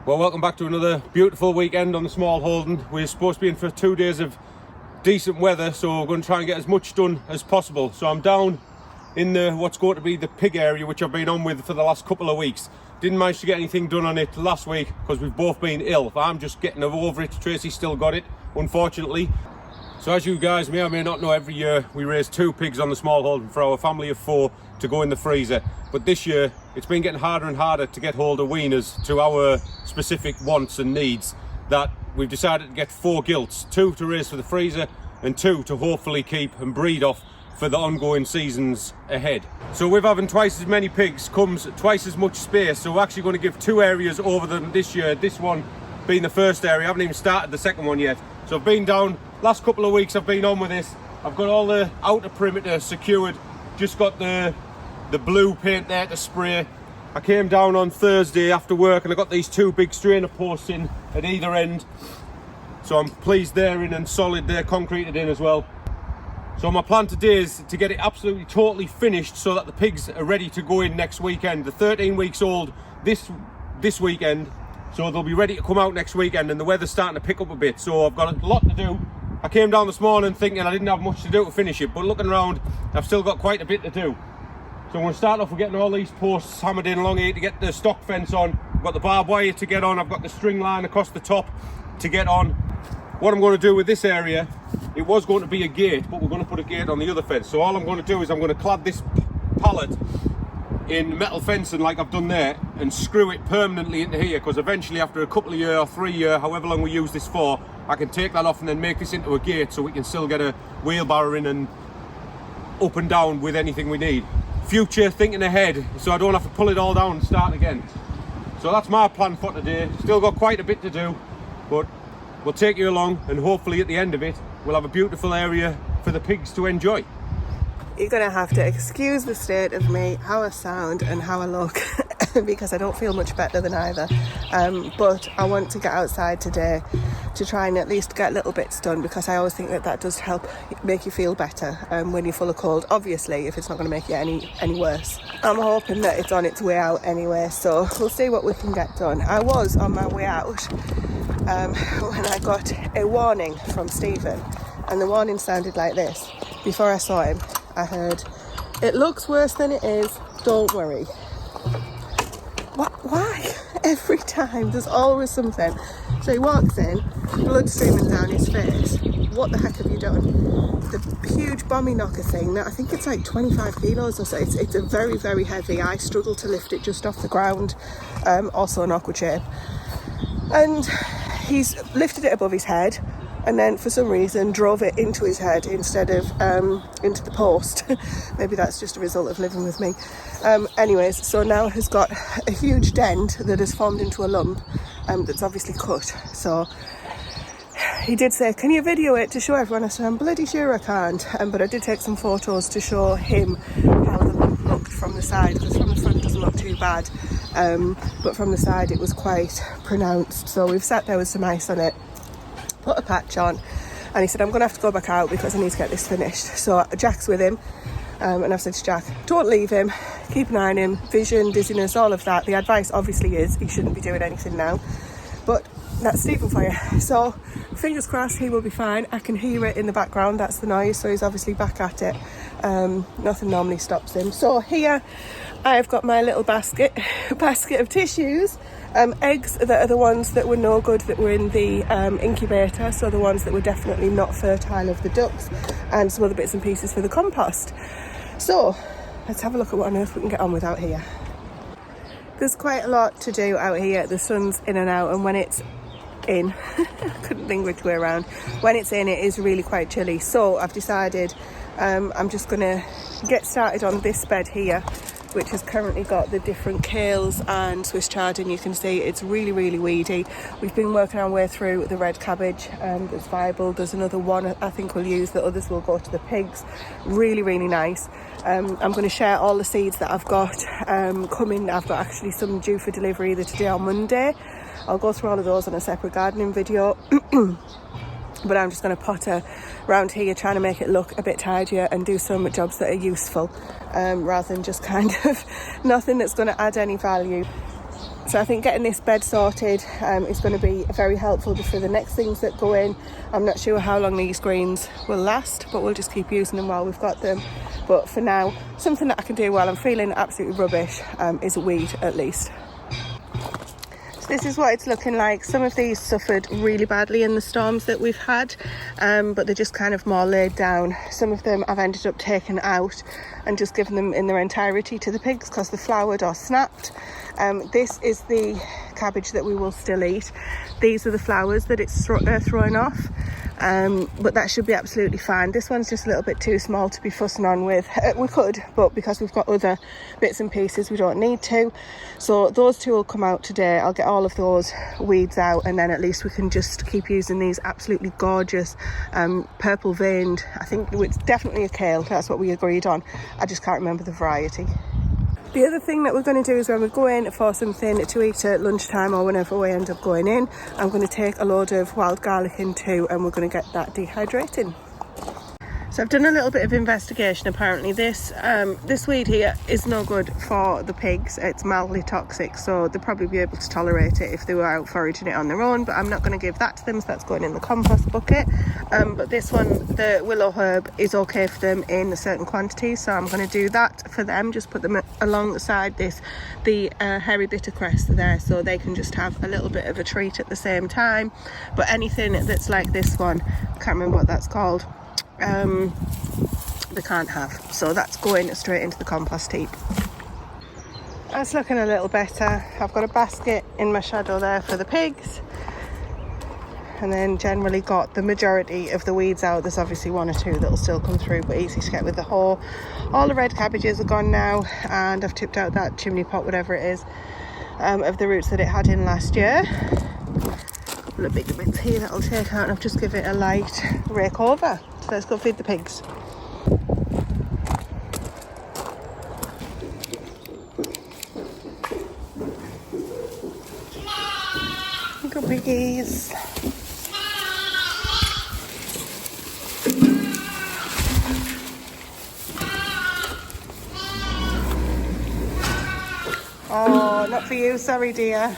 Well, welcome back to another beautiful weekend on the Smallholding. We're supposed to be in for 2 days of decent weather, so we're going to try and get as much done as possible. So I'm down in what's going to be the pig area, which I've been on with for the last couple of weeks. Didn't manage to get anything done on it last week because we've both been ill. I'm just getting over it. Tracy's still got it, unfortunately. So as you guys may or may not know, every year we raise 2 pigs on the Smallholding for our family of 4 to go in the freezer. But this year it's been getting harder and harder to get hold of weaners to our specific wants and needs, that we've decided to get 4 gilts, 2 to raise for the freezer and 2 to hopefully keep and breed off for the ongoing seasons ahead. So with having twice as many pigs comes twice as much space, so we're actually going to give 2 areas over them this year, this one being the first area. I haven't even started the second one yet. So I've been down, last couple of weeks I've been on with this. I've got all the outer perimeter secured, just got the blue paint there to spray. I came down on Thursday after work and I got these 2 big strainer posts in at either end. So I'm pleased they're in and solid, they're concreted in as well. So my plan today is to get it absolutely totally finished so that the pigs are ready to go in next weekend. They're 13 weeks old this weekend, so they'll be ready to come out next weekend, and the weather's starting to pick up a bit, so I've got a lot to do. I came down this morning thinking I didn't have much to do to finish it, but looking around I've still got quite a bit to do. So I'm going to start off with getting all these posts hammered in along here to get the stock fence on. I've got the barbed wire to get on, I've got the string line across the top to get on. What I'm going to do with this area, it was going to be a gate, but we're going to put a gate on the other fence. So all I'm going to do is I'm going to clad this pallet in metal fencing like I've done there and screw it permanently into here, because eventually after a couple of years or 3 years, however long we use this for, I can take that off and then make this into a gate so we can still get a wheelbarrow in and up and down with anything we need. Future thinking ahead, so I don't have to pull it all down and start again. So that's my plan for today. Still got quite a bit to do, but we'll take you along, and hopefully at the end of it we'll have a beautiful area for the pigs to enjoy. You're gonna have to excuse the state of me, how I sound and how I look because I don't feel much better than either, but I want to get outside today to try and at least get little bits done, because I always think that does help make you feel better when you're full of cold, obviously, if it's not going to make you any worse. I'm hoping that it's on its way out anyway, so we'll see what we can get done. I was on my way out when I got a warning from Stephen, and the warning sounded like this. Before I saw him, I heard, "It looks worse than it is, don't worry." Why? Every time, there's always something. So he walks in, blood streaming down his face. What the heck have you done? The huge bommy knocker thing, that I think it's like 25 kilos or so. It's a very, very heavy. I struggle to lift it just off the ground. Also an awkward shape. And he's lifted it above his head, and then for some reason drove it into his head instead of into the post. Maybe that's just a result of living with me. Anyways, so now has got a huge dent that has formed into a lump that's obviously cut. So he did say, "Can you video it to show everyone?" I said, "I'm bloody sure I can't." But I did take some photos to show him how the lump looked from the side, because from the front it doesn't look too bad. But from the side it was quite pronounced. So we've sat there with some ice on it, put a patch on, and he said, "I'm going to have to go back out because I need to get this finished." So Jack's with him, and I've said to Jack, "Don't leave him, keep an eye on him, vision, dizziness, all of that." The advice obviously is he shouldn't be doing anything now, but that's Stephen for you. So fingers crossed he will be fine. I can hear it in the background, that's the noise, so he's obviously back at it. Nothing normally stops him. So here I've got my little basket of tissues, eggs that are the ones that were no good, that were in the incubator, so the ones that were definitely not fertile of the ducks, and some other bits and pieces for the compost. So let's have a look at what on earth we can get on with out here. There's quite a lot to do out here. The sun's in and out, and when it's in, I couldn't think which way around, when it's in, it is really quite chilly. So I've decided I'm just gonna get started on this bed here, which has currently got the different kales and Swiss chard, and you can see it's really, really weedy. We've been working our way through the red cabbage that's viable. There's another one I think we'll use, the others will go to the pigs. Really, really nice. I'm going to share all the seeds that I've got coming. I've got actually some due for delivery either today or Monday. I'll go through all of those on a separate gardening video. But I'm just going to potter around here, trying to make it look a bit tidier and do some jobs that are useful, rather than just kind of nothing that's going to add any value. So I think getting this bed sorted is going to be very helpful for the next things that go in. I'm not sure how long these greens will last, but we'll just keep using them while we've got them. But for now, something that I can do while I'm feeling absolutely rubbish is weed at least. So this is what it's looking like. Some of these suffered really badly in the storms that we've had, but they're just kind of more laid down. Some of them I've ended up taking out and just giving them in their entirety to the pigs because they flowered or snapped. This is the cabbage that we will still eat. These are the flowers that it's throwing off, but that should be absolutely fine. This one's just a little bit too small to be fussing on with. We could, but because we've got other bits and pieces we don't need to. So those two will come out today. I'll get all of those weeds out, and then at least we can just keep using these absolutely gorgeous purple veined, I think it's definitely a kale, that's what we agreed on. I just can't remember the variety. The other thing that we're going to do is when we go in for something to eat at lunchtime or whenever we end up going in, I'm going to take a load of wild garlic in too, and we're going to get that dehydrating. So I've done a little bit of investigation. Apparently this weed here is no good for the pigs. It's mildly toxic, so they'll probably be able to tolerate it if they were out foraging it on their own, but I'm not going to give that to them, so that's going in the compost bucket. But this one, the willow herb, is okay for them in certain quantities, so I'm going to do that for them. Just put them alongside the hairy bittercress there, so they can just have a little bit of a treat at the same time. But anything that's like this one, I can't remember what that's called, they can't have, so that's going straight into the compost heap. That's looking a little better. I've got a basket in my shadow there for the pigs, and then generally got the majority of the weeds out. There's obviously one or two that'll still come through, but easy to get with the hoe. All the red cabbages are gone now, and I've tipped out that chimney pot, whatever it is, of the roots that it had in last year. A couple of bigger bits here that I'll take out, and I've just give it a light rake over. So let's go feed the pigs. Go piggies. Oh, not for you, sorry dear.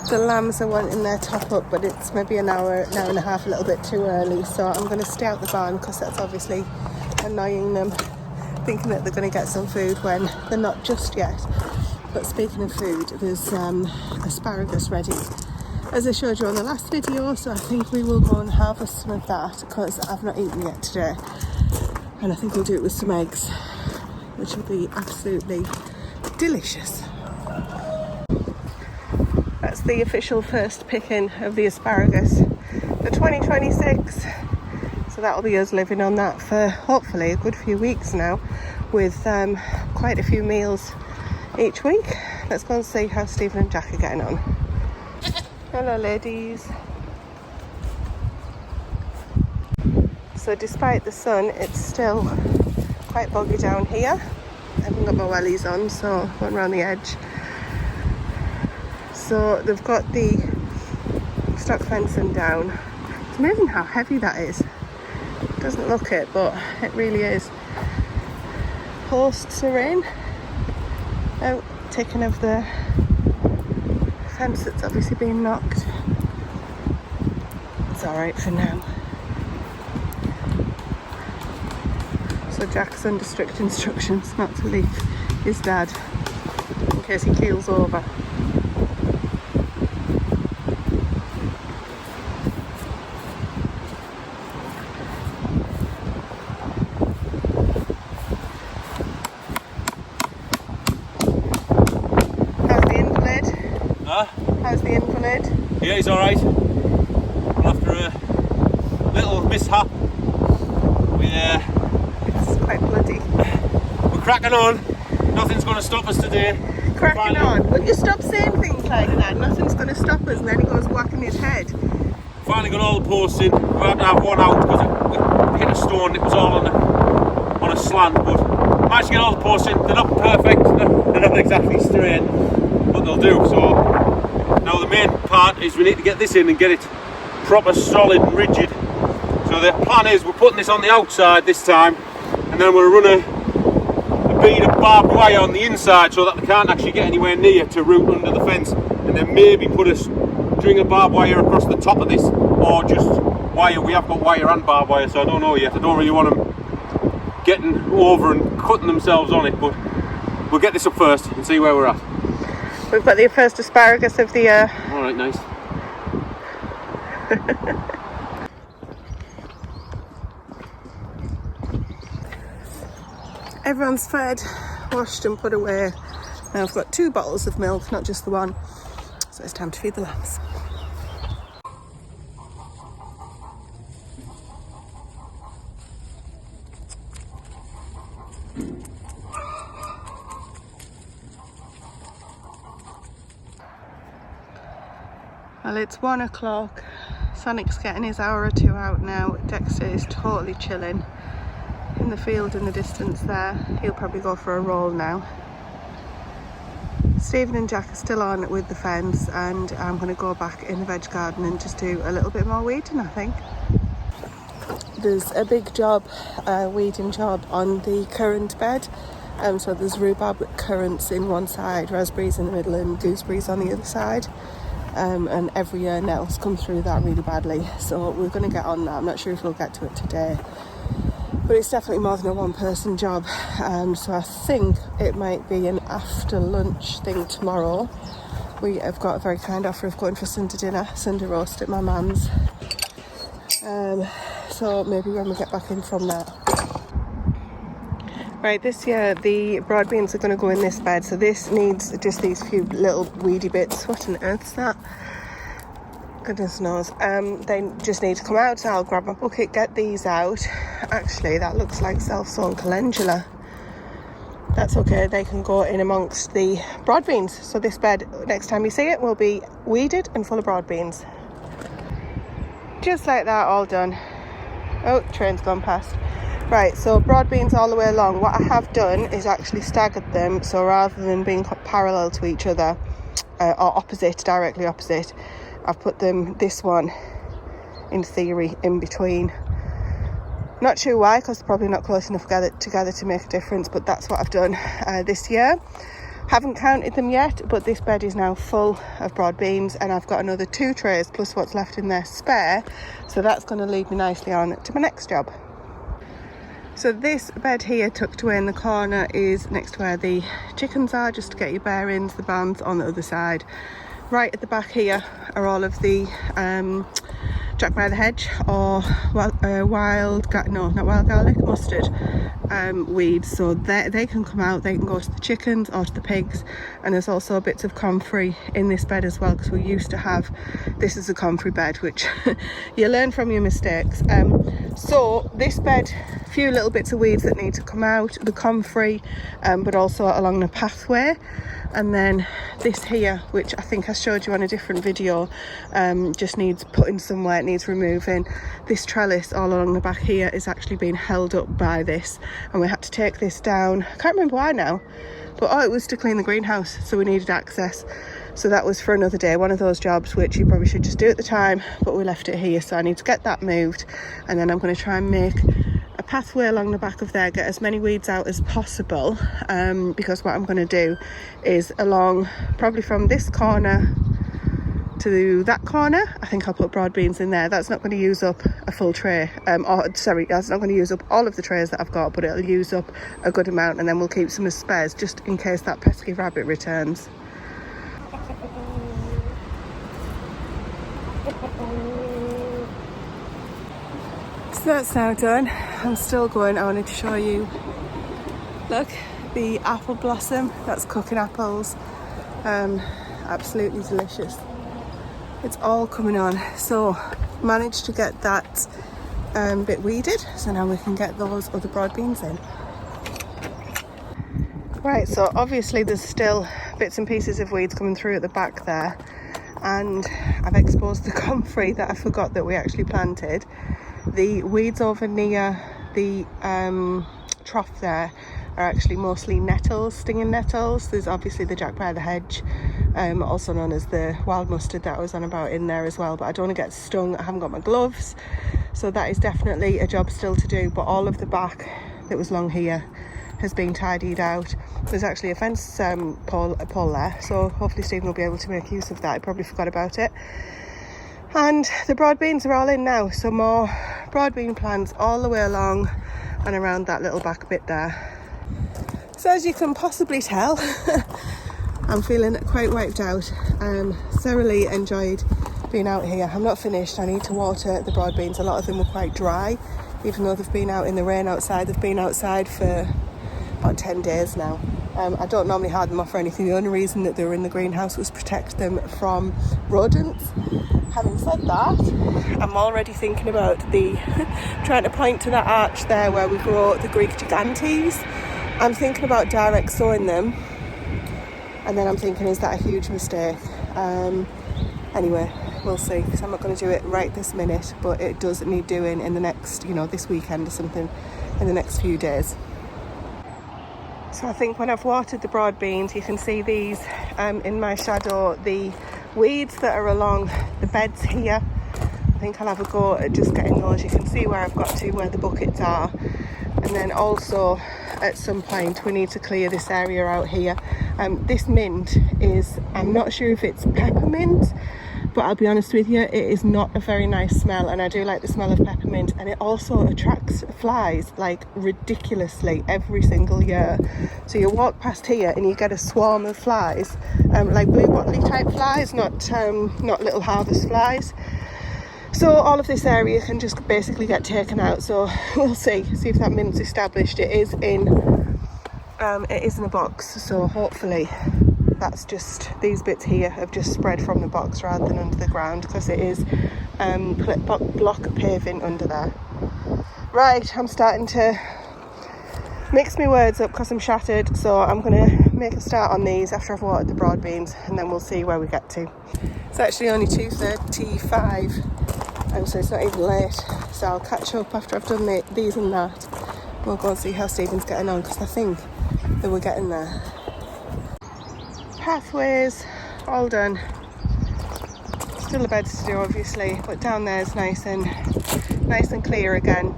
The lambs are wanting their top up, but it's maybe an hour and a half, a little bit too early, so I'm going to stay out the barn because that's obviously annoying them, thinking that they're going to get some food when they're not just yet. But speaking of food, there's asparagus ready, as I showed you on the last video, so I think we will go and harvest some of that because I've not eaten yet today, and I think we'll do it with some eggs, which will be absolutely delicious. That's the official first picking of the asparagus for 2026. So that'll be us living on that for hopefully a good few weeks now, with quite a few meals each week. Let's go and see how Stephen and Jack are getting on. Hello ladies. So despite the sun, it's still quite boggy down here. I haven't got my wellies on, so I went around the edge. So they've got the stock fencing down. It's amazing how heavy that is. It doesn't look it, but it really is. Posts are in. Out taking of the fence that's obviously been knocked. It's alright for now. So Jack's under strict instructions not to leave his dad in case he keels over. How's the invalid? Yeah, he's alright. After a little mishap, it's quite bloody. We're cracking on. Nothing's going to stop us today. Cracking on? Will you stop saying things like that? Nothing's going to stop us, and then he goes whacking his head. Finally got all the posts in. We had to have one out because we hit a stone. It was all on a slant, but managed to get all the posts in. They're not perfect. They're not exactly straight, but they'll do. So now the main part is we need to get this in and get it proper, solid and rigid, So the plan is we're putting this on the outside this time, and then we'll run a bead of barbed wire on the inside so that they can't actually get anywhere near to root under the fence, and then maybe put a string of barbed wire across the top of this, or just wire. We have got wire and barbed wire, so I don't know yet. I don't really want them getting over and cutting themselves on it, but we'll get this up first and see where we're at. We've got the first asparagus of the year. Alright, nice. Everyone's fed, washed and put away. Now I've got 2 bottles of milk, not just the one. So it's time to feed the lambs. Well, it's 1 o'clock. Sonic's getting his hour or 2 out now. Dexter is totally chilling in the field in the distance there. He'll probably go for a roll now. Stephen and Jack are still on with the fence, and I'm going to go back in the veg garden and just do a little bit more weeding, I think. There's a big job, weeding job on the currant bed. So there's rhubarb currants in one side, raspberries in the middle and gooseberries on the other side. And every year nettles come through that really badly, so we're going to get on that. I'm not sure if we'll get to it today, but it's definitely more than a one-person job. So I think it might be an after lunch thing tomorrow. We have got a very kind offer of going for Sunday dinner, Sunday roast at my mum's. So maybe when we get back in from that. Right, this year the broad beans are going to go in this bed, so this needs just these few little weedy bits. What on earth's that? Goodness knows. They just need to come out, so I'll grab my bucket, get these out. Actually, that looks like self-sown calendula. That's okay, they can go in amongst the broad beans. So this bed, next time you see it, will be weeded and full of broad beans. Just like that, all done. Oh, train's gone past. Right, so broad beans all the way along. What I have done is actually staggered them, so rather than being parallel to each other, or opposite, directly opposite, I've put them, this one, in theory, in between. Not sure why, because they're probably not close enough together to make a difference, but that's what I've done this year. Haven't counted them yet, but this bed is now full of broad beans, and I've got another 2 trays plus what's left in there spare, so that's going to lead me nicely on to my next job. So this bed here tucked away in the corner is next to where the chickens are, just to get your bearings. The barn's on the other side. Right at the back here are all of the Jack by the hedge, or wild garlic, mustard weeds. So they can come out, they can go to the chickens or to the pigs. And there's also bits of comfrey in this bed as well, because we used to have, this is a comfrey bed, which you learn from your mistakes. So this bed, a few little bits of weeds that need to come out, the comfrey, but also along the pathway. And then this here, which I think I showed you on a different video, just needs putting somewhere, it needs removing. This trellis all along the back here is actually being held up by this, and we had to take this down. I can't remember why now, but it was to clean the greenhouse, so we needed access. So that was for another day, one of those jobs which you probably should just do at the time, but we left it here, so I need to get that moved, and then I'm going to try and make a pathway along the back of there, get as many weeds out as possible, because what I'm going to do is along, probably from this corner to that corner, I think I'll put broad beans in there. That's not going to use up a full tray, that's not going to use up all of the trays that I've got, but it'll use up a good amount, and then we'll keep some as spares just in case that pesky rabbit returns. So that's now done. I'm still going. I wanted to show you, look, the apple blossom, that's cooking apples. Absolutely delicious. It's all coming on. So managed to get that bit weeded, so now we can get those other broad beans in. Right, so obviously there's still bits and pieces of weeds coming through at the back there, and I've exposed the comfrey that I forgot that we actually planted. The weeds over near the trough there are actually mostly nettles, stinging nettles. There's obviously the jack by the hedge, also known as the wild mustard that I was on about in there as well, but I don't want to get stung. I haven't got my gloves, so that is definitely a job still to do. But all of the back that was long here has been tidied out. There's actually a fence pole there, so hopefully Stephen will be able to make use of that. I probably forgot about it. And the broad beans are all in now, so more broad bean plants all the way along and around that little back bit there. So as you can possibly tell, I'm feeling quite wiped out. Thoroughly enjoyed being out here. I'm not finished. I need to water the broad beans. A lot of them were quite dry, even though they've been out in the rain outside. They've been outside for about 10 days now. I don't normally hard them off or anything. The only reason that they were in the greenhouse was protect them from rodents. Having said that, I'm already thinking about trying to point to that arch there where we grow the Greek gigantes. I'm thinking about direct sowing them, and then I'm thinking, is that a huge mistake? Anyway, we'll see, because I'm not going to do it right this minute, but it does need doing in the next, this weekend or something, in the next few days. So I think when I've watered the broad beans, you can see these in my shadow, the weeds that are along the beds here. I think I'll have a go at just getting those. You can see where I've got to, where the buckets are. And then also at some point we need to clear this area out here. This mint is, I'm not sure if it's peppermint, but I'll be honest with you, it is not a very nice smell, and I do like the smell of peppermint, and it also attracts flies like ridiculously every single year. So you walk past here and you get a swarm of flies, like bluebottle type flies, not little harvest flies. So all of this area can just basically get taken out. So we'll see if that mint's established. It is in a box, so hopefully that's just, these bits here have just spread from the box rather than under the ground, because it is block paving under there. Right, I'm starting to mix my words up because I'm shattered, so I'm going to make a start on these after I've watered the broad beans, and then we'll see where we get to. It's actually only 2:35, so it's not even late, so I'll catch up after I've done these and that. We'll go and see how Stephen's getting on, because I think that we're getting there. Pathways all done. Still a bed to do obviously, but down there is nice and clear again.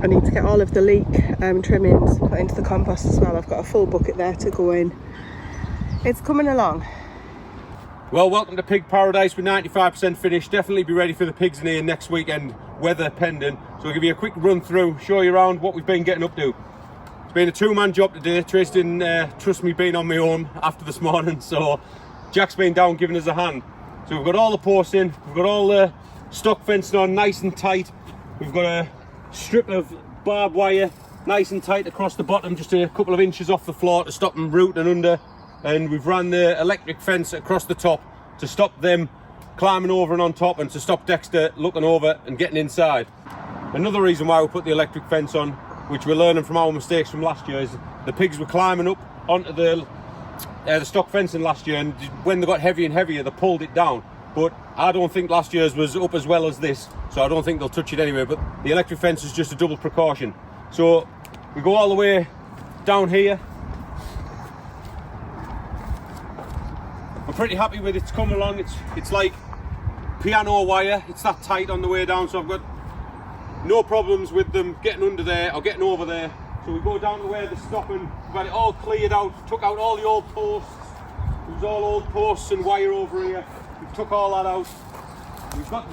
I need to get all of the leek trimmings put into the compost as well. I've got a full bucket there to go in. It's coming along. Well, welcome to Pig Paradise. We're 95% finished. Definitely be ready for the pigs in here next weekend, weather pending. So I'll give you a quick run through, show you around what we've been getting up to. It's been a two-man job today. Trace didn't trust me being on my own after this morning, so Jack's been down giving us a hand. So we've got all the posts in, we've got all the stock fencing on nice and tight. We've got a strip of barbed wire nice and tight across the bottom, just a couple of inches off the floor to stop them rooting under. And we've ran the electric fence across the top to stop them climbing over and on top, and to stop Dexter looking over and getting inside. Another reason why we put the electric fence on, which we're learning from our mistakes from last year, is the pigs were climbing up onto the stock fencing last year, and when they got heavier and heavier they pulled it down. But I don't think last year's was up as well as this, so I don't think they'll touch it anyway. But the electric fence is just a double precaution. So we go all the way down here. I'm pretty happy with it's coming along. It's like piano wire, it's that tight on the way down, so I've got no problems with them getting under there or getting over there. So we go down to where they're stopping. We've got it all cleared out, took out all the old posts. It was all old posts and wire over here. We took all that out. We've got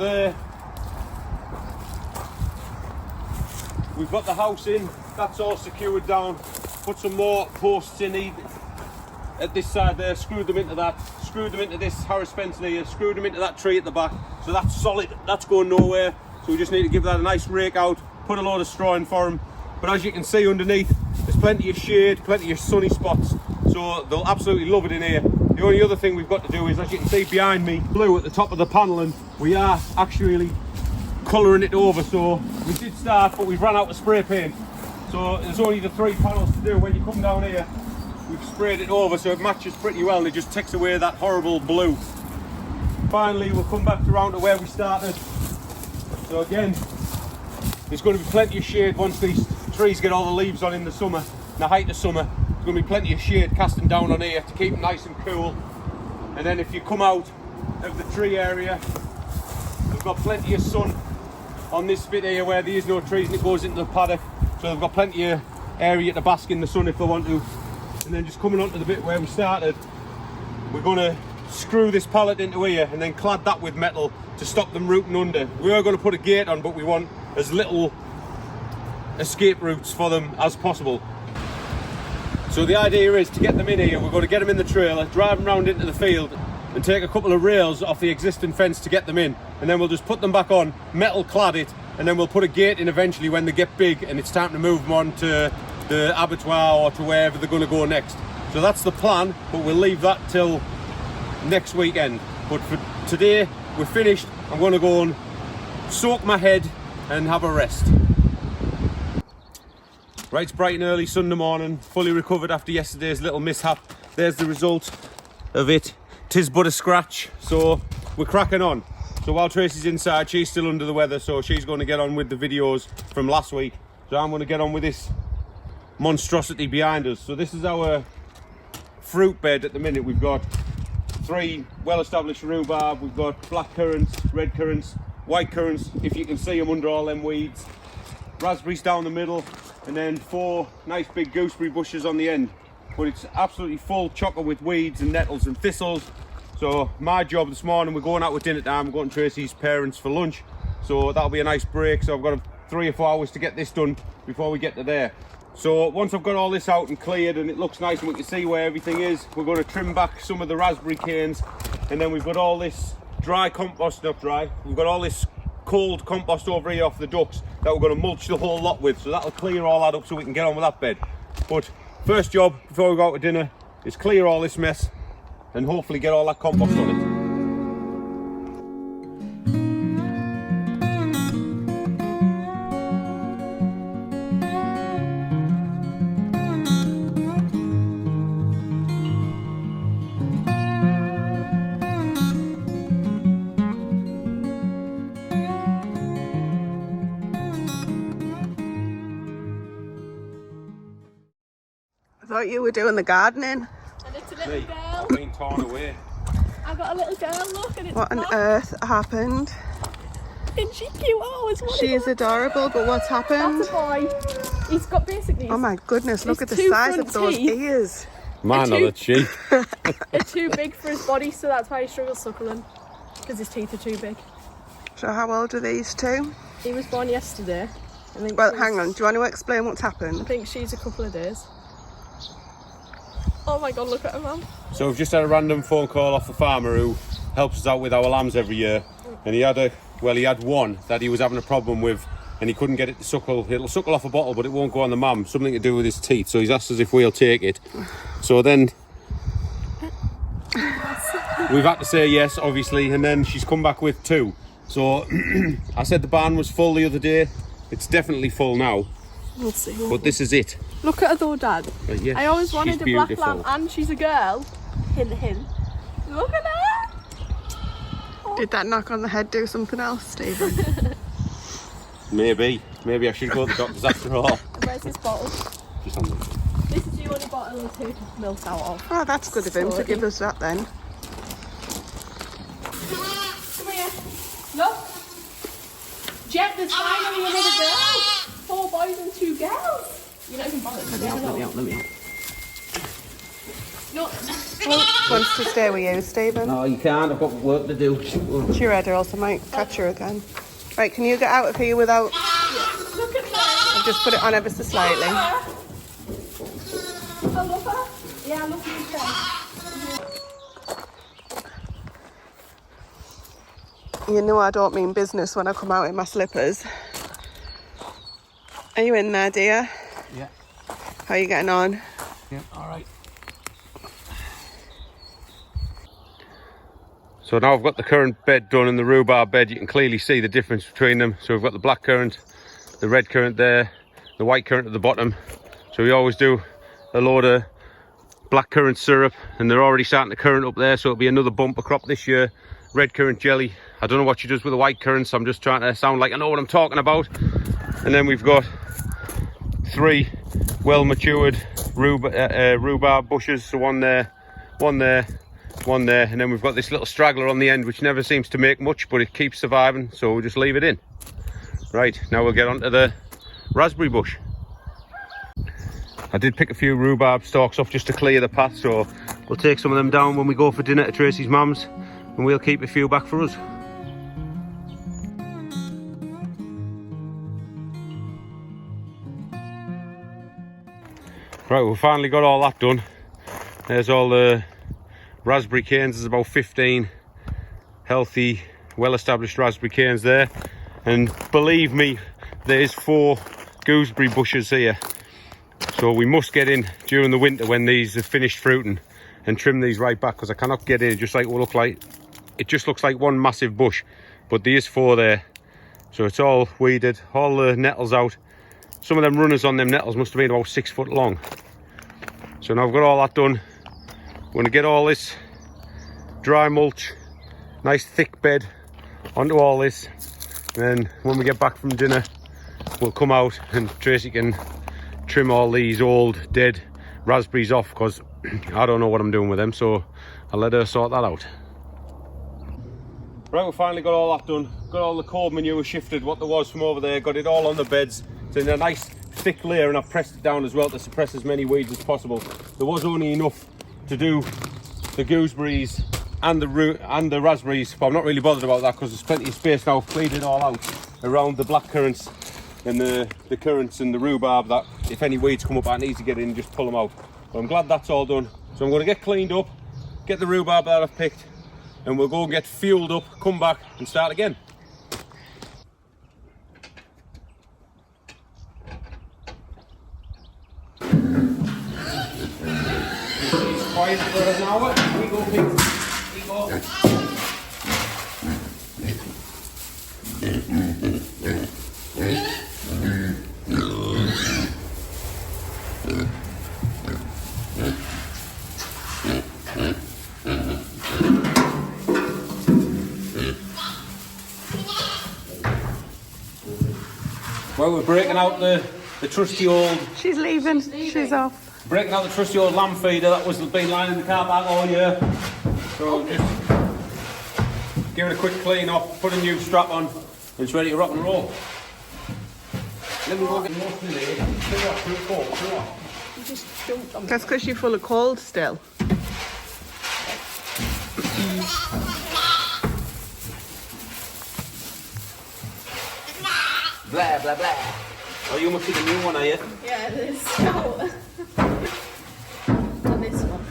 the house in, that's all secured down. Put some more posts in at this side there, screwed them into that, screwed them into this Harris fence here, screwed them into that tree at the back. So that's solid, that's going nowhere. So we just need to give that a nice rake out, put a load of straw in for them. But as you can see underneath, there's plenty of shade, plenty of sunny spots. So they'll absolutely love it in here. The only other thing we've got to do is, as you can see behind me, blue at the top of the panel, and we are actually colouring it over. So we did start, but we've run out of spray paint. So there's only the 3 panels to do. When you come down here, we've sprayed it over so it matches pretty well, and it just takes away that horrible blue. Finally, we'll come back around to where we started. So again, there's going to be plenty of shade once these trees get all the leaves on in the summer. in the height of summer. There's going to be plenty of shade casting down on here to keep it nice and cool. And then if you come out of the tree area, we've got plenty of sun on this bit here where there is no trees and it goes into the paddock. So they've got plenty of area to bask in the sun if they want to. And then just coming onto the bit where we started, we're going to screw this pallet into here and then clad that with metal to stop them rooting under. We are going to put a gate on, but we want as little escape routes for them as possible. So the idea is to get them in here, we're going to get them in the trailer, drive them around into the field and take a couple of rails off the existing fence to get them in, and then we'll just put them back on, metal clad it, and then we'll put a gate in eventually when they get big and it's time to move them on to the abattoir or to wherever they're going to go next. So that's the plan, but we'll leave that till next weekend. But for today we're finished. I'm going to go and soak my head and have a rest. Right, it's bright and early Sunday morning, fully recovered after yesterday's little mishap. There's the result of it. 'Tis but a scratch, so we're cracking on. So while Tracy's inside, she's still under the weather, so she's going to get on with the videos from last week. So I'm going to get on with this monstrosity behind us. So this is our fruit bed at the minute. We've got 3 well-established rhubarb, we've got black currants, red currants, white currants, if you can see them under all them weeds, raspberries down the middle, and then 4 nice big gooseberry bushes on the end. But it's absolutely full chocker with weeds and nettles and thistles. So my job this morning, we're going out with dinner time, we're going to Tracy's parents for lunch, so that'll be a nice break. So I've got 3 or 4 hours to get this done before we get to there. So once I've got all this out and cleared and it looks nice and we can see where everything is, we're going to trim back some of the raspberry canes, and then we've got all this dry compost, not dry, we've got all this cold compost over here off the ducks that we're going to mulch the whole lot with, so that'll clear all that up so we can get on with that bed. But first job before we go out to dinner is clear all this mess and hopefully get all that compost on it. I thought you were doing the gardening. And it's a little girl. I've been torn away. I got a little girl, look, and it's What on black. earth happened? Isn't she cute? Oh, it's one She is adorable, but what's happened? That's a boy. He's got basically Oh my goodness, look at his the 2 size front of those teeth. ears. Man, They're are cheap. They're too big for his body, so that's why he struggles suckling. Because his teeth are too big. So how old are these 2? He was born yesterday. I think Well, she's- hang on, do you want to explain what's I happened? think she's a couple of days. Oh my god, look at her, mum. So we've just had a random phone call off the farmer who helps us out with our lambs every year, and he had one that he was having a problem with and he couldn't get it to suckle. It'll suckle off a bottle but it won't go on the mum, something to do with his teeth, so he's asked us if we'll take it. So then we've had to say yes, obviously, and then she's come back with 2. So I said the barn was full the other day. It's definitely full now, We'll see. but this is it. Look at her though, Dad. Yes, I always wanted she's a black beautiful. lamb, and she's a girl. Hint, hint. Look at her. Did that knock on the head do something else, Stephen? Maybe I should go to the doctors after all. Where's this bottle? Just on the... This is the only bottle of take milk out of. Oh, that's good of him to give us that then. Come here. Look. Jet, there's finally another girl. 4 boys and 2 girls. You're not even bothered. Let me out. No. Wants to stay with you, Stephen. No, you can't. I've got work to do. She read her, else I might catch her again. Right, can you get out of here without... Look at her. I've just put it on ever so slightly. I love her. Yeah, I love you. You know I don't mean business when I come out in my slippers. Are you in there, dear? Yeah. How are you getting on? Yeah, all right. So now I've got the currant bed done and the rhubarb bed. You can clearly see the difference between them. So we've got the black currant, the red currant there, the white currant at the bottom. So we always do a load of black currant syrup, and they're already starting to currant up there, so it'll be another bumper crop this year. Red currant jelly. I don't know what she does with the white currants. I'm just trying to sound like I know what I'm talking about. And then we've got 3 well matured rhubarb bushes. So one there, one there, one there, and then we've got this little straggler on the end which never seems to make much, but it keeps surviving, so we'll just leave it in. Right, now we'll get onto the raspberry bush. I did pick a few rhubarb stalks off just to clear the path, so we'll take some of them down when we go for dinner to Tracy's mum's, and we'll keep a few back for us. Right, we've finally got all that done. There's all the raspberry canes. There's about 15 healthy, well-established raspberry canes there. And believe me, there's 4 gooseberry bushes here. So we must get in during the winter when these have finished fruiting and trim these right back, because I cannot get in. It just looks like one massive bush, but there is 4 there. So it's all weeded, all the nettles out. Some of them runners on them nettles must have been about 6 foot long. So now I've got all that done. I'm going to get all this dry mulch, nice thick bed onto all this. And then when we get back from dinner, we'll come out and Tracy can trim all these old dead raspberries off, because I don't know what I'm doing with them, so I'll let her sort that out. Right, we finally got all that done. Got all the cold manure shifted, what there was from over there, got it all on the beds. It's in a nice thick layer, and I've pressed it down as well to suppress as many weeds as possible. There was only enough to do the gooseberries and the raspberries, but I'm not really bothered about that because there's plenty of space now. I've cleaned it all out around the black currants and the currants and the rhubarb, that if any weeds come up I need to get in and just pull them out. But I'm glad that's all done. So I'm going to get cleaned up, get the rhubarb that I've picked, and we'll go and get fueled up, come back and start again. Quiet for an hour. Here we go, Pete. Here we go. Well, we're breaking out the trusty old... She's leaving. She's off. Breaking out the trusty old lamb feeder that was been lying in the car park all year. So just give it a quick clean off, put a new strap on, and it's ready to rock and roll. Let me go get more in there. You just jumped on me. That's because you're full of cold still. Blah, blah, blah. Oh, you must be the new one, are you? Yeah, this scout. And this one.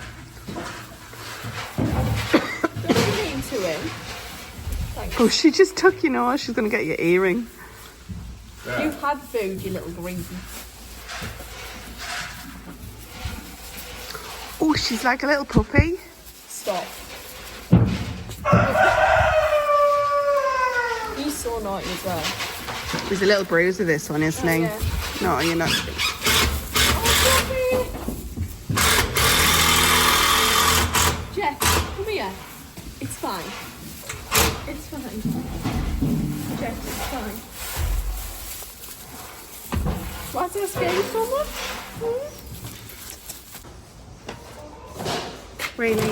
Don't be mean to him. Thanks. Oh, she just took your nose. She's going to get your earring. Yeah. You've had food, you little greedy. Oh, she's like a little puppy. Stop. He's so naughty as well. There's a little bruise with this one, isn't he? Yeah. No, you're not. Oh, Jeff, come here. It's fine. It's fine. Jeff, it's fine. Why is it scared so much? Really?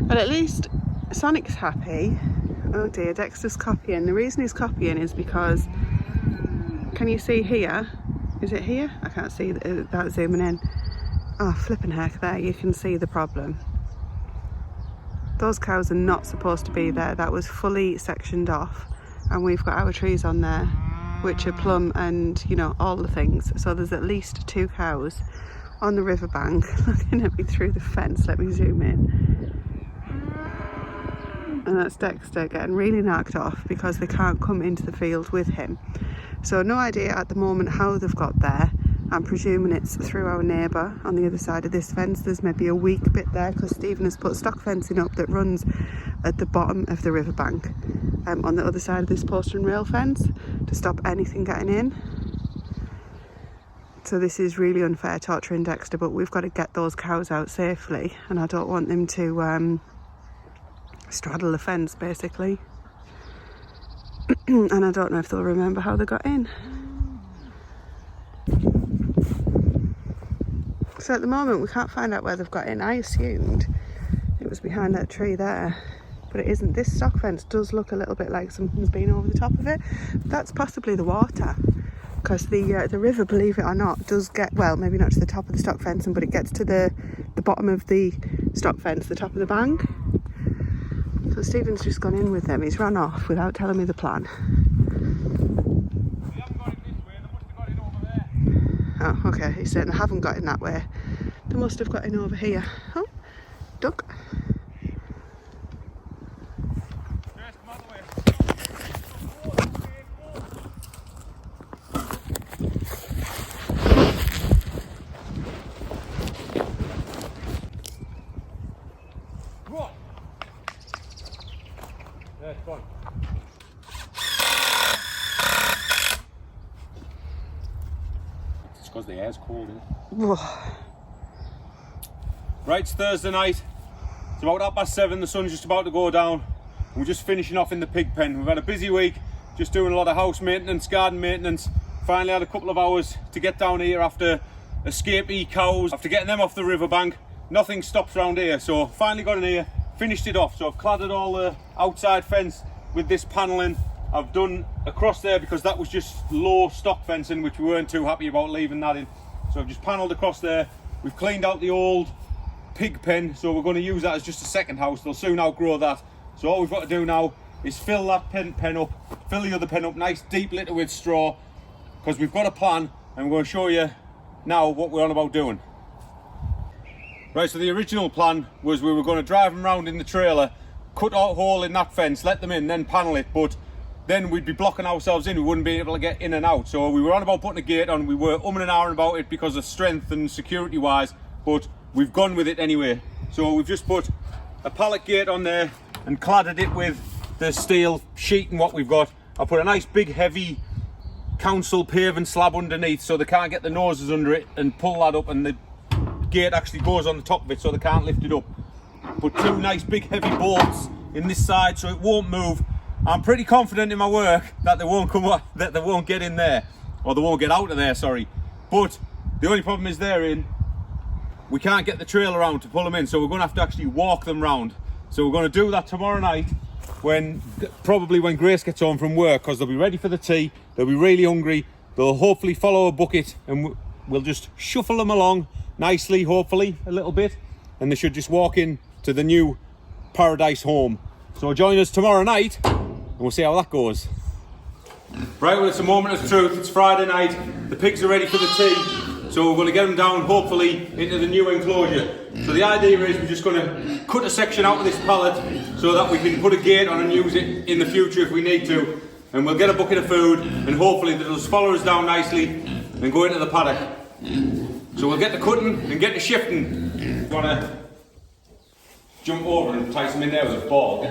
But at least Sonic's happy. Oh dear, Dexter's copying. The reason he's copying is because, can you see here? Is it here? I can't see that zooming in. Oh, flipping heck, there you can see the problem. Those cows are not supposed to be there. That was fully sectioned off, and we've got our trees on there which are plum and, you know, all the things. So there's at least 2 cows on the riverbank looking at me through the fence. Let me zoom in. And that's Dexter getting really knocked off because they can't come into the field with him. So no idea at the moment how they've got there. I'm presuming it's through our neighbour on the other side of this fence. There's maybe a weak bit there because Stephen has put stock fencing up that runs at the bottom of the riverbank on the other side of this post and rail fence to stop anything getting in. So this is really unfair torturing Dexter, but we've got to get those cows out safely, and I don't want them to straddle the fence, basically. And I don't know if they'll remember how they got in. So at the moment we can't find out where they've got in. I assumed it was behind that tree there, but it isn't. This stock fence does look a little bit like something's been over the top of it. That's possibly the water, because the river, believe it or not, does get, well, maybe not to the top of the stock fencing, but it gets to the bottom of the stock fence, the top of the bank. So Stephen's just gone in with them. He's run off without telling me the plan. They haven't got it this way, they must have got it over there. Oh, okay, he's saying they haven't got in that way. They must have got in over here. Oh, duck. Yes, come out the way. What? Yeah, it's fine. It's because the air's cold, isn't it? Whoa. Right, it's Thursday night. It's about 7:30. The sun's just about to go down. We're just finishing off in the pig pen. We've had a busy week, just doing a lot of house maintenance, garden maintenance. Finally had a couple of hours to get down here after escapee cows, after getting them off the riverbank. Nothing stops around here, so finally got in here, finished it off. So I've cladded all the outside fence with this panelling. I've done across there because that was just low stock fencing, which we weren't too happy about leaving that in. So I've just panelled across there. We've cleaned out the old pig pen, so we're going to use that as just a second house. They'll soon outgrow that. So all we've got to do now is fill that pen up, fill the other pen up, nice deep litter with straw, because we've got a plan, and we're going to show you now what we're on about doing. Right, so the original plan was we were going to drive them around in the trailer, cut out a hole in that fence, let them in, then panel it, but then we'd be blocking ourselves in, we wouldn't be able to get in and out. So we were on about putting a gate on, we were umming and ahhing about it because of strength and security wise, but we've gone with it anyway. So we've just put a pallet gate on there and cladded it with the steel sheet and what we've got. I put a nice big heavy council paving slab underneath so they can't get the noses under it and pull that up, and the gate actually goes on the top of it so they can't lift it up. Put two nice big heavy bolts in this side so it won't move. I'm pretty confident in my work that they won't come up, that they won't get in there, or they won't get out of there, sorry. But the only problem is we can't get the trailer around to pull them in, so we're going to have to actually walk them round. So we're going to do that tomorrow night, probably when Grace gets home from work, because they'll be ready for the tea, they'll be really hungry, they'll hopefully follow a bucket, and we'll just shuffle them along nicely, hopefully a little bit, and they should just walk in to the new paradise home. So join us tomorrow night and we'll see how that goes. Right, well, it's a moment of truth. It's Friday night, the pigs are ready for the tea, so we're going to get them down hopefully into the new enclosure. So the idea is we're just going to cut a section out of this pallet so that we can put a gate on and use it in the future if we need to, and we'll get a bucket of food and hopefully they'll just follow us down nicely and go into the paddock. So we'll get the cutting and get the shifting. Want to jump over and tie them in there with a ball.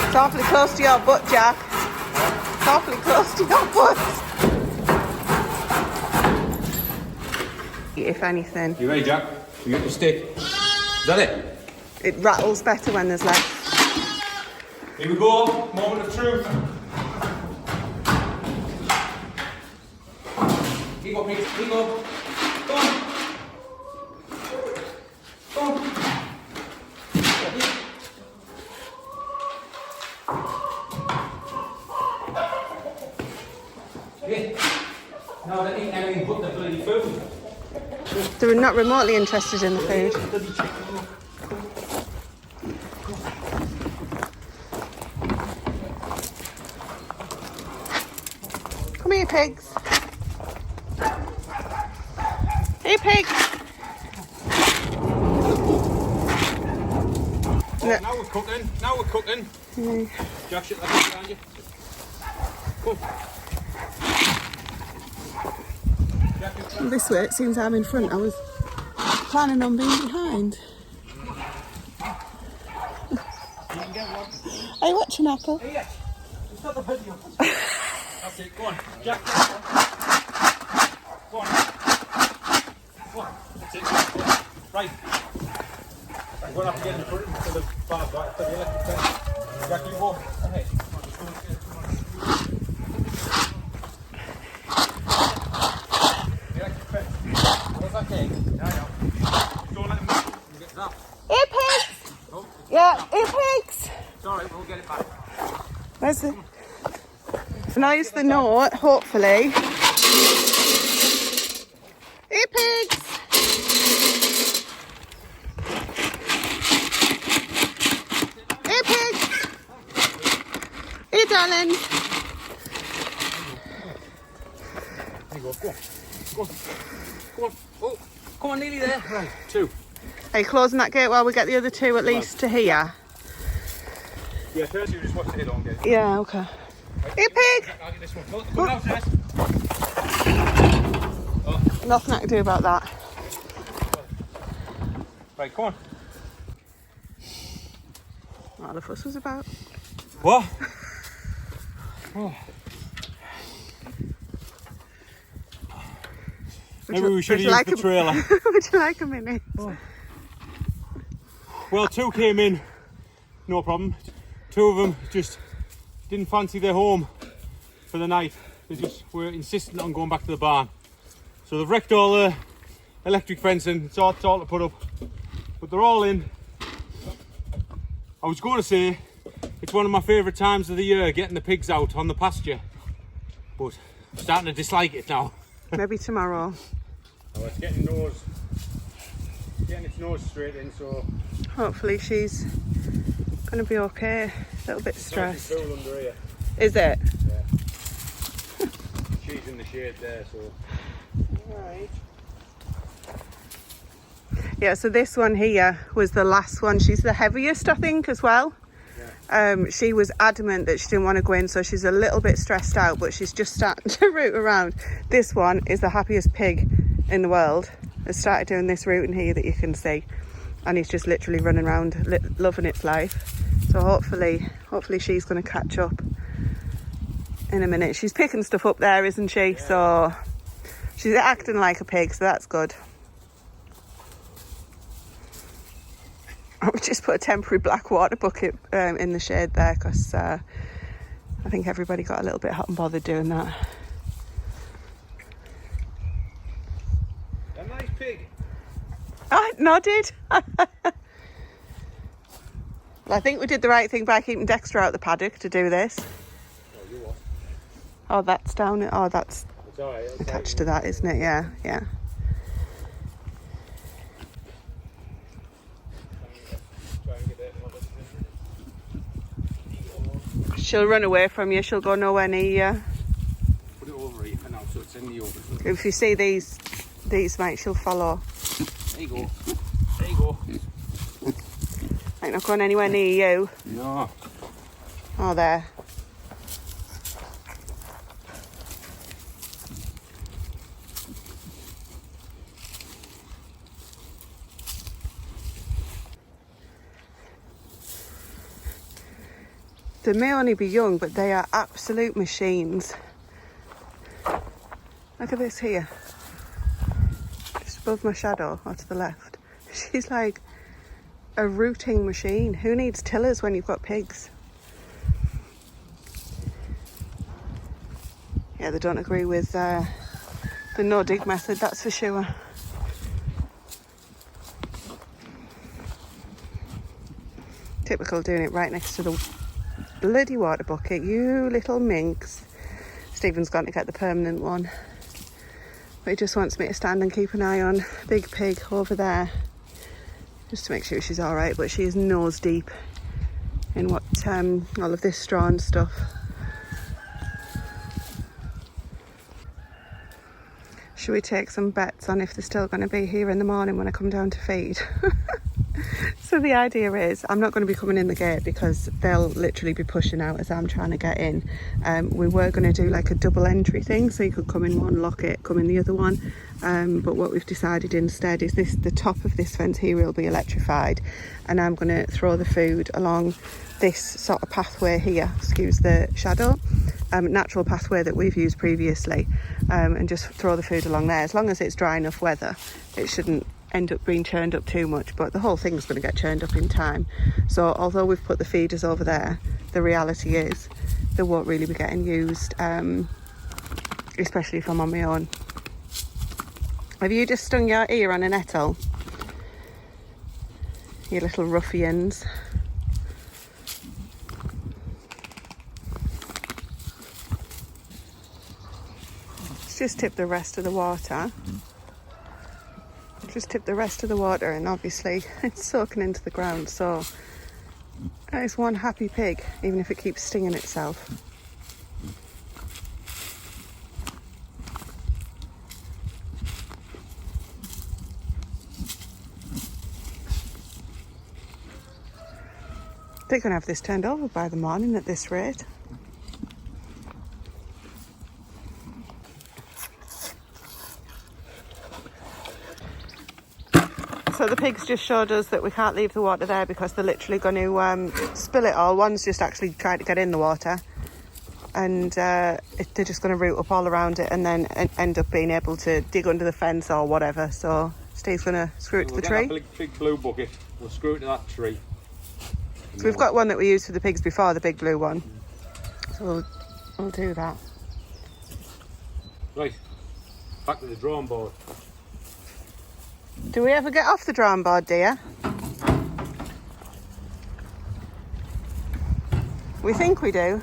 It's awfully close to your butt, Jack. It's awfully close to your butt. If anything. You ready, Jack? You got your stick? Is that it? It rattles better when there's less. Here we go, moment of truth. Keep up, Pete, keep up. Go on. Go on. Okay. Now they're eating anything but the bloody food. They're not remotely interested in the food. Come here, pigs. Hey, pig. Oh, now we're cooking. Now we're cooking. Josh, it like behind you. Come. This way, it seems I'm in front. I was planning on being behind. You can get one. Are you watching Apple? Hey, yeah. Stop the video. That's it. Go on. Jack, go on. Go on. That's it. Go on. Right. I'm going to have to get in front of the bar, right? For the electric fence. Jack, you go ahead. Okay. Yeah. Don't let him move. We'll get that. Hey, pigs! Oh, Yeah, hey, pigs! it's alright, we'll get it back. Where's the... Finalize the note, hopefully. Hey, pigs! Hey, pigs! Hey, darling! There you go, go on. Go on. Go on. Oh, come on, nearly there. Right, 2. Are you closing that gate while we get the other 2 at least to here? Yeah, first you just watch the head on, get it. Yeah, okay. Right, Hey, pig! I'll get this one. Come out first. Oh. Nothing I can do about that. Right, come on. What the fuss was about. What? Oh. Maybe we should have used the trailer. Would you like a minute? Oh. Well, 2 came in, no problem. 2 of them just didn't fancy their home for the night. They just were insistent on going back to the barn. So they've wrecked all the electric fencing. It's all to put up, but they're all in. I was going to say it's one of my favourite times of the year, getting the pigs out on the pasture, but I'm starting to dislike it now. Maybe tomorrow. Oh, it's getting its nose straight in, so Hopefully she's gonna be okay. A little bit stressed. It's cool under here. Is it? Yeah. She's in the shade there, so. Right. Yeah, so this one here was the last one. She's the heaviest, I think, as well. Yeah. She was adamant that she didn't want to go in, so she's a little bit stressed out, but she's just starting to root around. This one is the happiest pig in the world. Has started doing this rooting here that you can see, and he's just literally running around loving its life. So hopefully she's going to catch up in a minute. She's picking stuff up there, isn't she? Yeah. So she's acting like a pig, so that's good. I would just put a temporary black water bucket in the shade there, because I think everybody got a little bit hot and bothered doing that. A nice pig. I nodded. Well, I think we did the right thing by keeping Dexter out of the paddock to do this. Oh, you what? Oh, that's down. Oh, that's right, attached to that, isn't it? Yeah, yeah. She'll run away from you. She'll go nowhere near you. Put it over here for now, so it's in the open. If you see these mate, she'll follow. There you go. There you go. Ain't not going anywhere near you. No. Oh, there. They may only be young, but they are absolute machines. Look at this here. Just above my shadow, or to the left. She's like a rooting machine. Who needs tillers when you've got pigs? Yeah, they don't agree with the no-dig method, that's for sure. Typical, doing it right next to the bloody water bucket, you little minx. Stephen's gone to get the permanent one, but he just wants me to stand and keep an eye on Big Pig over there, just to make sure she's all right. But she is nose deep in what all of this straw and stuff. Should we take some bets on if they're still going to be here in the morning when I come down to feed? So the idea is I'm not going to be coming in the gate because they'll literally be pushing out as I'm trying to get in. We were going to do like a double entry thing, so you could come in one, lock it, come in the other one. But what we've decided instead is the top of this fence here will be electrified, and I'm going to throw the food along this sort of pathway here, excuse the shadow, natural pathway that we've used previously, and just throw the food along there. As long as it's dry enough weather, it shouldn't end up being churned up too much, but the whole thing's going to get churned up in time. So although we've put the feeders over there, the reality is they won't really be getting used, especially if I'm on my own. Have you just stung your ear on a nettle? You little ruffians. Let's just tip the rest of the water. Just tip the rest of the water, and obviously it's soaking into the ground, so it's one happy pig, even if it keeps stinging itself. They're going to have this turned over by the morning at this rate. So the pigs just showed us that we can't leave the water there because they're literally going to spill it all. One's just actually trying to get in the water, and they're just going to root up all around it and then end up being able to dig under the fence or whatever. So Steve's going to screw it to the tree. Big blue bucket. We'll screw it to that tree. So we've got one that we used for the pigs before, the big blue one. So we'll do that. Right, back to the drawing board. Do we ever get off the drawing board, dear? We think we do.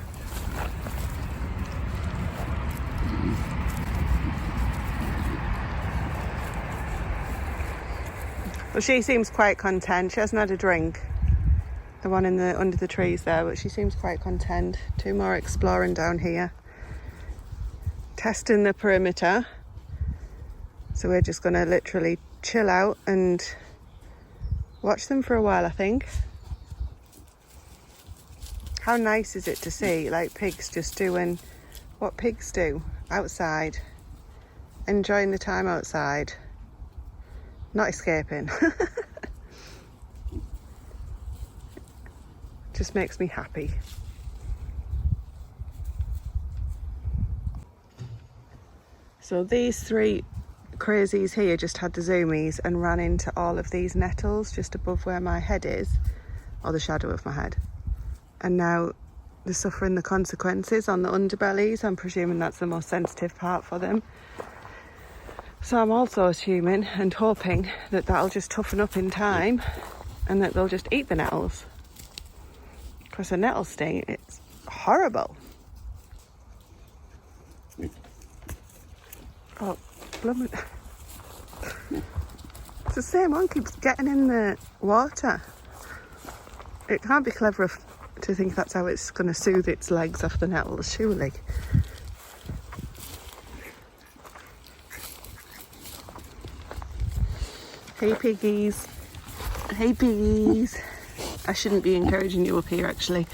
Well, she seems quite content. She hasn't had a drink. The one under the trees there, but she seems quite content. Two more exploring down here. Testing the perimeter. So we're just going to literally chill out and watch them for a while, I think. How nice is it to see, like, pigs just doing what pigs do outside, enjoying the time outside, not escaping. Just makes me happy. So these three crazies here just had the zoomies and ran into all of these nettles just above where my head is, or the shadow of my head, and now they're suffering the consequences on the underbellies. I'm presuming that's the most sensitive part for them, so I'm also assuming and hoping that that'll just toughen up in time and that they'll just eat the nettles, because a nettle sting, it's horrible. Oh, blooming. It's the same one, keeps getting in the water. It can't be clever to think that's how it's going to soothe its legs off the nettles, surely. Hey piggies. Hey piggies. I shouldn't be encouraging you up here, actually.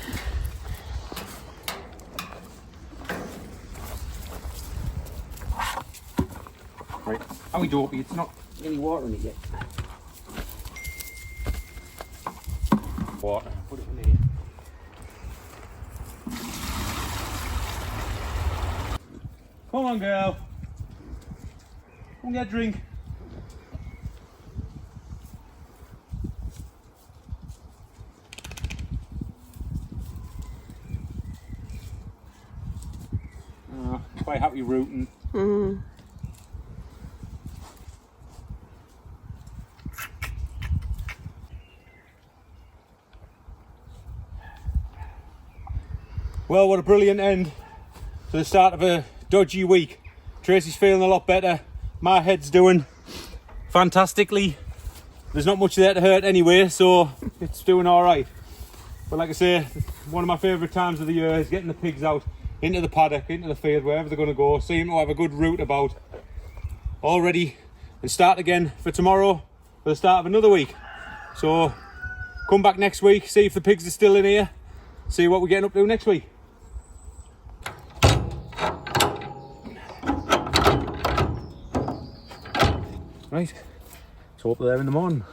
Right, how we do it? It's not any water in it yet. Water. Put it in here. Come on, girl. Come get a drink. Quite happy rooting. Mm. Well, what a brilliant end to the start of a dodgy week. Tracy's feeling a lot better. My head's doing fantastically. There's not much there to hurt anyway, so it's doing all right. But like I say, one of my favourite times of the year is getting the pigs out into the paddock, into the field, wherever they're going to go. Seem to have a good route about. all ready and start again for tomorrow for the start of another week. So come back next week, see if the pigs are still in here, see what we're getting up to next week. Right, so up there in the morning.